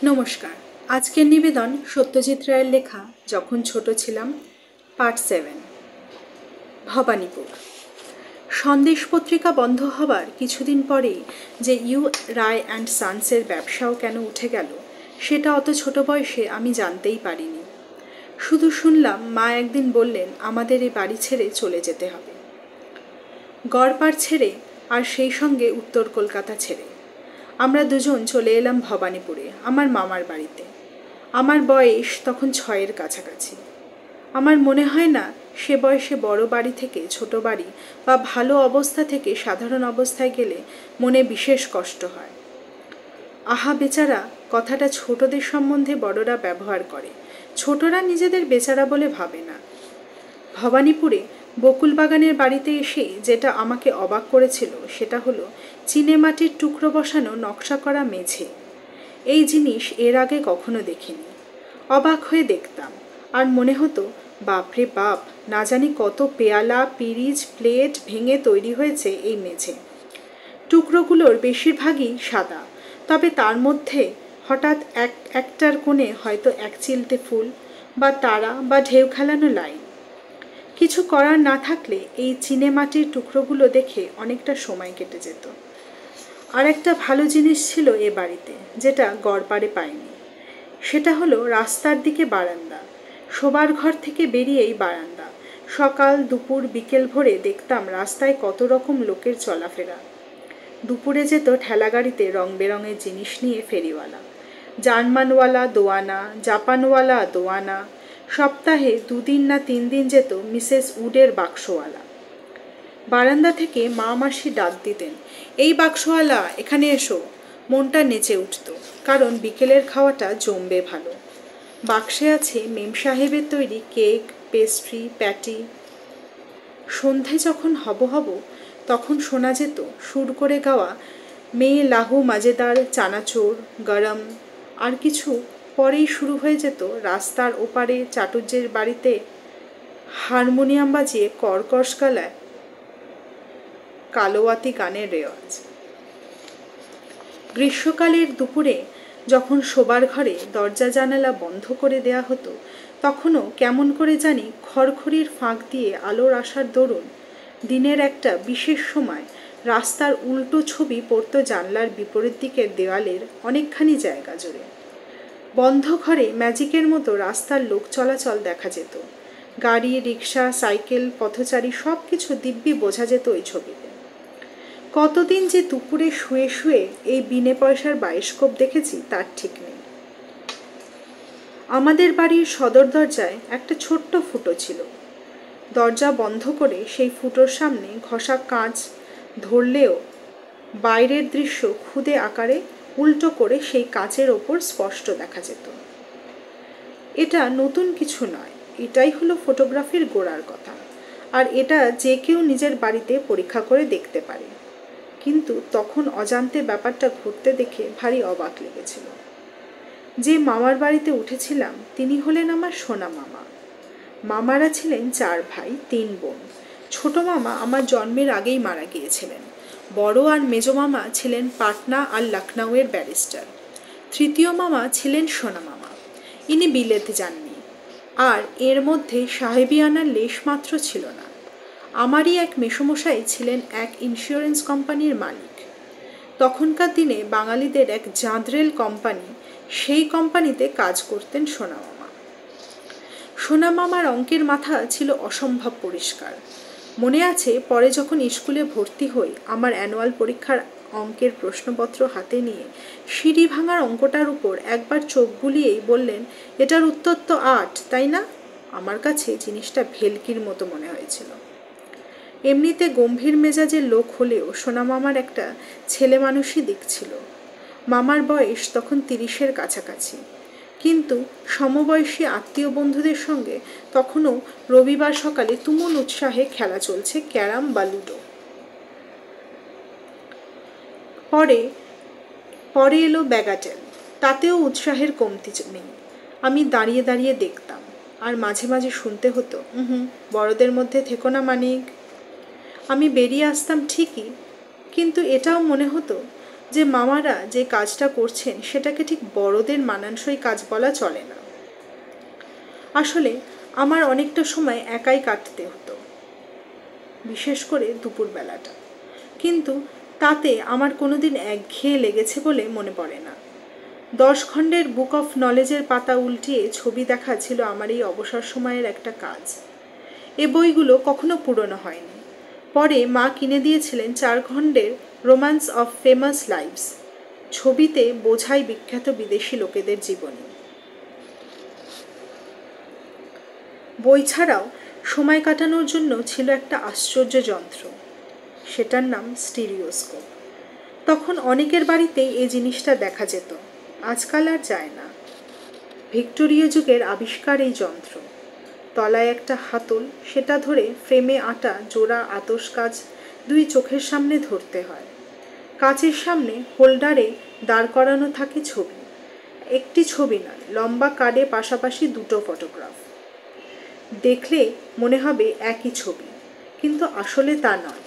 নমস্কার। আজকের নিবেদন সত্যজিৎ রায়ের লেখা যখন ছোট ছিলাম, পার্ট 7। ভবানীপুর। সন্দেশ পত্রিকা বন্ধ হবার কিছুদিন পরেই যে ইউ রায় অ্যান্ড সানসের ব্যবসাও কেন উঠে গেল, সেটা অত ছোট বয়সে আমি জানতেই পারিনি। শুধু শুনলাম মা একদিন বললেন আমাদের এই বাড়ি ছেড়ে চলে যেতে হবে। গড়পাড় ছেড়ে, আর সেই সঙ্গে উত্তর কলকাতা ছেড়ে। আমরা দুজন চলে এলাম ভবানীপুরে, আমার মামার বাড়িতে। আমার বয়স তখন 6-এর কাছাকাছি। আমার মনে হয় না সে বয়সে বড় বাড়ি থেকে ছোট বাড়ি বা ভালো অবস্থা থেকে সাধারণ অবস্থায় গেলে মনে বিশেষ কষ্ট হয়। আহা বেচারা কথাটা ছোটদের সম্বন্ধে বড়রা ব্যবহার করে, ছোটরা নিজেদের বেচারা বলে ভাবে না। ভবানীপুরে বকুল বাগানের বাড়িতে এসে যেটা আমাকে অবাক করেছিল সেটা হলো চিনেমাটির টুকরো বসানো নকশা করা মেঝে। এই জিনিস এর আগে কখনো দেখিনি। অবাক হয়ে দেখতাম আর মনে হতো বাপরে বাপ, না জানি কত পেয়ালা পিরিচ প্লেট ভেঙে তৈরি হয়েছে এই মেঝে। টুকরোগুলোর বেশিরভাগই সাদা, তবে তার মধ্যে হঠাৎ একটার কোণে হয়তো এক চিলতে ফুল বা তারা বা ঢেউ খেলানো লাইন। কিছু করার না থাকলে এই চিনেমাটির টুকরোগুলো দেখে অনেকটা সময় কেটে যেত। আর একটা ভালো জিনিস ছিল এ বাড়িতে, যেটা গড়পাড়ে পাইনি। সেটা হলো রাস্তার দিকে বারান্দা। শোবার ঘর থেকে বেরিয়েই বারান্দা। সকাল দুপুর বিকেল ভোরে দেখতাম রাস্তায় কত রকম লোকের চলাফেরা। দুপুরে যেত ঠেলাগাড়িতে রং বেরঙের জিনিস নিয়ে ফেরিওয়ালা, জার্মানওয়ালা দোয়ানা, জাপানওয়ালা দোয়ানা। সপ্তাহে 2 দিন না 3 দিন যেত মিসেস উডের বাক্সওয়ালা। বারান্দা থেকে মা মাসি ডাক দিতেন, এই বাক্সওয়ালা এখানে এসো। মনটা নেচে উঠত, কারণ বিকেলের খাওয়াটা জমবে ভালো। বাক্সে আছে মেম সাহেবের তৈরি কেক, পেস্ট্রি, প্যাটি। সন্ধে যখন হব তখন শোনা যেত সুর করে গাওয়া মেয়ে লাহু মজেদার চানাচোর গরম। আর কিছু পরেই শুরু হয়ে যেত রাস্তার ওপারে চাটুর্যের বাড়িতে হারমোনিয়াম বাজিয়ে কর্কশ গলায় কালোয়াতি গানের রেওয়াজ। গ্রীষ্মকালের দুপুরে যখন শোবার ঘরে দরজা জানালা বন্ধ করে দেয়া হতো, তখনও কেমন করে জানি খড়খড়ির ফাঁক দিয়ে আলোর আসার দরুন দিনের একটা বিশেষ সময় রাস্তার উল্টো ছবি পড়তো জানলার বিপরীত দিকের দেওয়ালের অনেকখানি জায়গা জুড়ে। বন্ধ ঘরে ম্যাজিকের মতো রাস্তার লোক চলাচল দেখা যেত। গাড়ি, রিক্সা, সাইকেল, পথচারী সব কিছু দিব্যি বোঝা যেত ওই ছবিতে। কতদিন যে দুপুরে শুয়ে শুয়ে এই বিনে পয়সার বায়োস্কোপ দেখেছি তার ঠিক নেই। আমাদের বাড়ির সদর দরজায় একটা ছোট্ট ফুটো ছিল। দরজা বন্ধ করে সেই ফুটোর সামনে ঘষা কাঁচ ধরলেও বাইরের দৃশ্য খুদে আকারে উল্টো করে সেই কাঁচের ওপর স্পষ্ট দেখা যেত। এটা নতুন কিছু নয়, এটাই হলো ফটোগ্রাফির গোড়ার কথা। আর এটা যে কেউ নিজের বাড়িতে পরীক্ষা করে দেখতে পারে। কিন্তু তখন অজান্তে ব্যাপারটা ঘটতে দেখে ভারী অবাক লেগেছিল। যে মামার বাড়িতে উঠেছিলাম তিনি হলেন আমার সোনা মামা। মামারা ছিলেন 4 ভাই 3 বোন। ছোট মামা আমার জন্মের আগেই মারা গিয়েছিলেন। বড় আর মেজ মামা ছিলেন পাটনা আর লখনউয়ের ব্যারিস্টার। তৃতীয় মামা ছিলেন সোনা মামা, ইনি বিলেতে যাননি। আর এর মধ্যে সাহেবিয়ানার লেশ মাত্র ছিল না। আমারই এক মেসোমশাই ছিলেন এক ইন্স্যুরেন্স কোম্পানির মালিক। তখনকার দিনে বাঙালিদের এক জাঁদরেল কোম্পানি, সেই কোম্পানিতে কাজ করতেন সোনা মামা। সোনা মামার অঙ্কের মাথা ছিল অসম্ভব পরিষ্কার। মনে আছে পরে যখন স্কুলে ভর্তি হই, আমার অ্যানুয়াল পরীক্ষার অঙ্কের প্রশ্নপত্র হাতে নিয়ে সিঁড়ি ভাঙার অঙ্কটার উপর একবার চোখ বুলিয়েই বললেন, এটার উত্তর তো 8, তাই না? আমার কাছে জিনিসটা ভেলকির মতো মনে হয়েছিল। এমনিতে গম্ভীর মেজাজের লোক হলেও সোনা মামার একটা ছেলে মানুষই দিক ছিল। মামার বয়স তখন 30-এর কাছাকাছি, কিন্তু সমবয়সী আত্মীয় বন্ধুদের সঙ্গে তখনও রবিবার সকালে তুমুল উৎসাহে খেলা চলছে ক্যারাম বা লুডো। পরে এলো ব্যাগাটেল, তাতেও উৎসাহের কমতি নেই। আমি দাঁড়িয়ে দাঁড়িয়ে দেখতাম, আর মাঝে মাঝে শুনতে হতো, বড়দের মধ্যে থেকো না মানিক। আমি বেরিয়ে আসতাম ঠিকই, কিন্তু এটাও মনে হতো যে মামারা যে কাজটা করছেন সেটাকে ঠিক বড়দের মানানসই কাজ বলা চলে না। আসলে আমার অনেকটা সময় একাই কাটতে হতো, বিশেষ করে দুপুরবেলাটা। কিন্তু তাতে আমার কোনোদিন একঘেয়ে লেগেছে বলে মনে পড়ে না। 10 খণ্ডের বুক অফ নলেজের পাতা উল্টিয়ে ছবি দেখা ছিল আমার এই অবসর সময়ের একটা কাজ। এ বইগুলো কখনো পুরনো হয়নি। পরে মা কিনে দিয়েছিলেন 4 খণ্ডের রোম্যান্স অফ ফেমাস লাইভস, ছবিতে বোঝাই বিখ্যাত বিদেশি লোকেদের জীবনী। বই ছাড়াও সময় কাটানোর জন্য ছিল একটা আশ্চর্য যন্ত্র, সেটার নাম স্টিরিওস্কোপ। তখন অনেকের বাড়িতেই এই জিনিসটা দেখা যেত, আজকাল আর যায় না। ভিক্টোরীয় যুগের আবিষ্কার এই যন্ত্র। তলায় একটা হাতল, সেটা ধরে ফ্রেমে আটা জোড়া আতস কাচ 2 চোখের সামনে ধরতে হয়। কাচের সামনে হোল্ডারে দাঁড় করানো থাকে ছবি। একটি ছবি নয়, লম্বা কার্ডে পাশাপাশি 2টো ফটোগ্রাফ। দেখলে মনে হবে একই ছবি, কিন্তু আসলে তা নয়।